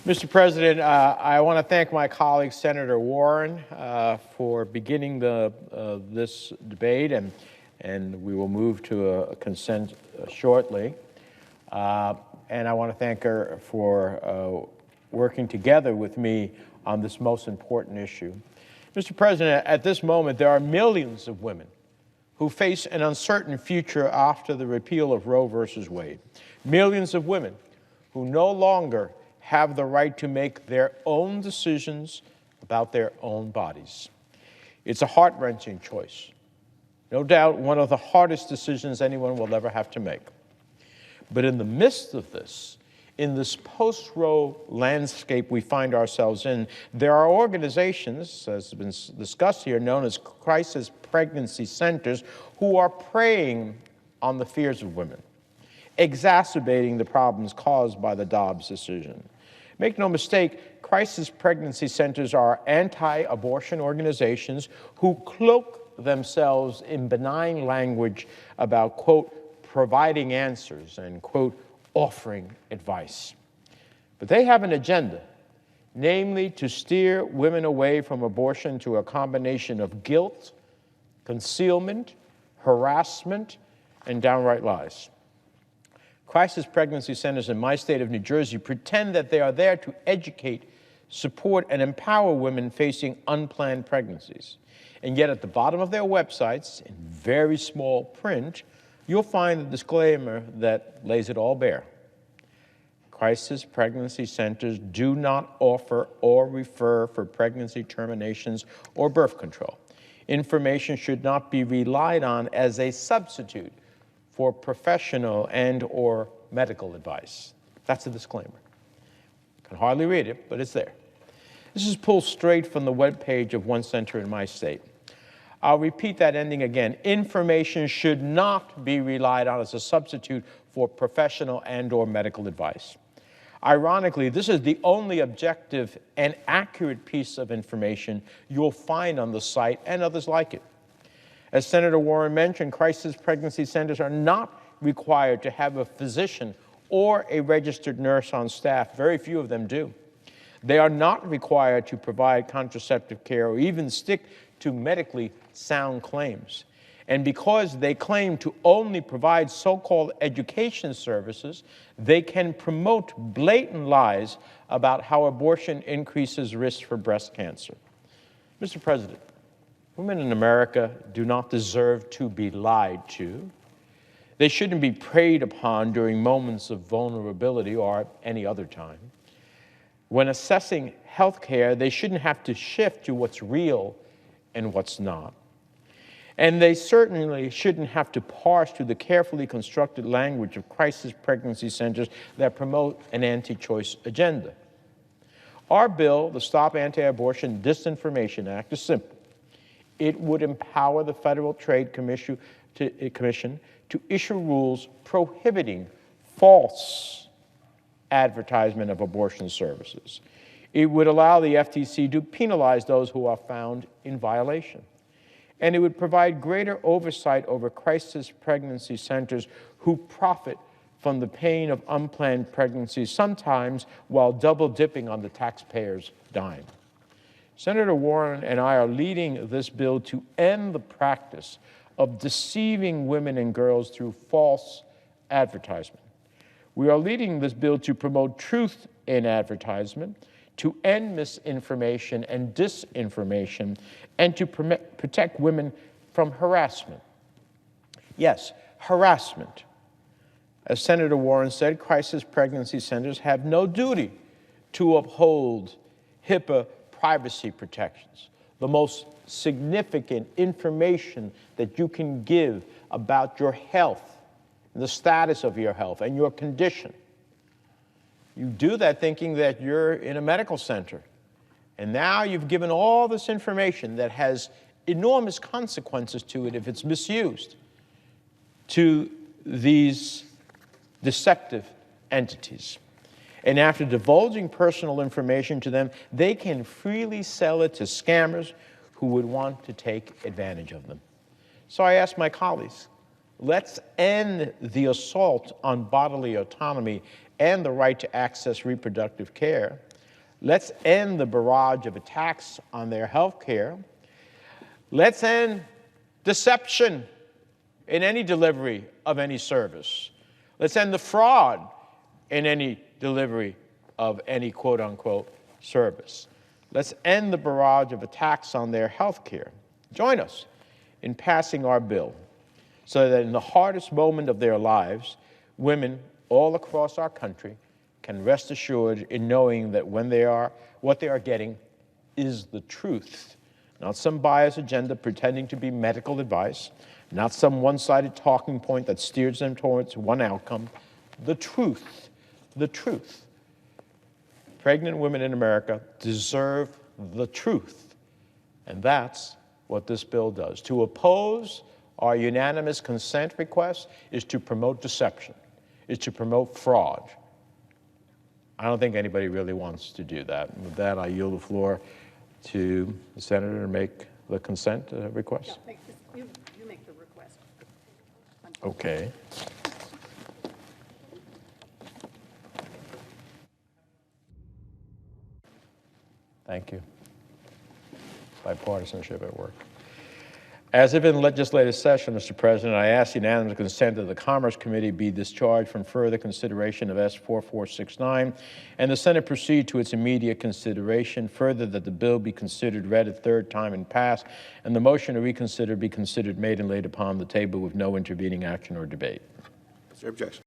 Mr. President, I want to thank my colleague, Senator Warren, for beginning this debate, and we will move to a consent shortly. And I want to thank her for working together with me on this most important issue. Mr. President, at this moment, there are millions of women who face an uncertain future after the repeal of Roe versus Wade. Millions of women who no longer have the right to make their own decisions about their own bodies. It's a heart-wrenching choice. No doubt one of the hardest decisions anyone will ever have to make. But in the midst of this, in this post-Roe landscape we find ourselves in, there are organizations, as has been discussed here, known as crisis pregnancy centers, who are preying on the fears of women, exacerbating the problems caused by the Dobbs decision. Make no mistake, crisis pregnancy centers are anti-abortion organizations who cloak themselves in benign language about, quote, providing answers and, quote, offering advice. But they have an agenda, namely to steer women away from abortion to a combination of guilt, concealment, harassment, and downright lies. Crisis pregnancy centers in my state of New Jersey pretend that they are there to educate, support, and empower women facing unplanned pregnancies. And yet at the bottom of their websites, in very small print, you'll find a disclaimer that lays it all bare. Crisis pregnancy centers do not offer or refer for pregnancy terminations or birth control. Information should not be relied on as a substitute for professional and/or medical advice. That's a disclaimer. You can hardly read it, but it's there. This is pulled straight from the webpage of one center in my state. I'll repeat that ending again. Information should not be relied on as a substitute for professional and/or medical advice. Ironically, this is the only objective and accurate piece of information you'll find on the site and others like it. As Senator Warren mentioned, crisis pregnancy centers are not required to have a physician or a registered nurse on staff. Very few of them do. They are not required to provide contraceptive care or even stick to medically sound claims. And because they claim to only provide so-called education services, they can promote blatant lies about how abortion increases risk for breast cancer. Mr. President, women in America do not deserve to be lied to. They shouldn't be preyed upon during moments of vulnerability or any other time. When assessing health care, they shouldn't have to shift to what's real and what's not. And they certainly shouldn't have to parse through the carefully constructed language of crisis pregnancy centers that promote an anti-choice agenda. Our bill, the Stop Anti-Abortion Disinformation Act, is simple. It would empower the Federal Trade Commission to issue rules prohibiting false advertisement of abortion services. It would allow the FTC to penalize those who are found in violation. And it would provide greater oversight over crisis pregnancy centers who profit from the pain of unplanned pregnancies, sometimes while double dipping on the taxpayer's dime. Senator Warren and I are leading this bill to end the practice of deceiving women and girls through false advertisement. We are leading this bill to promote truth in advertisement, to end misinformation and disinformation, and to protect women from harassment. Yes, harassment. As Senator Warren said, crisis pregnancy centers have no duty to uphold HIPAA privacy protections, the most significant information that you can give about your health, the status of your health, and your condition. You do that thinking that you're in a medical center. And now you've given all this information that has enormous consequences to it if it's misused to these deceptive entities. And after divulging personal information to them, they can freely sell it to scammers who would want to take advantage of them. So I ask my colleagues, let's end the assault on bodily autonomy and the right to access reproductive care. Let's end the barrage of attacks on their health care. Let's end deception in any delivery of any service. Let's end the fraud in any delivery of any quote-unquote service. Let's end the barrage of attacks on their health care. Join us in passing our bill so that in the hardest moment of their lives, women all across our country can rest assured in knowing that what they are getting is the truth, not some biased agenda pretending to be medical advice, not some one-sided talking point that steers them towards one outcome. The truth, the truth. Pregnant women in America deserve the truth, and that's what this bill does. To oppose our unanimous consent request is to promote deception, is to promote fraud. I don't think anybody really wants to do that. And with that, I yield the floor to the senator to make the consent request. Yeah, you make the request. Okay. Thank you. Bipartisanship at work. As if in legislative session, Mr. President, I ask unanimous consent that the Commerce Committee be discharged from further consideration of S4469 and the Senate proceed to its immediate consideration. Further, that the bill be considered read a third time and passed, and the motion to reconsider be considered made and laid upon the table with no intervening action or debate. Is there objection?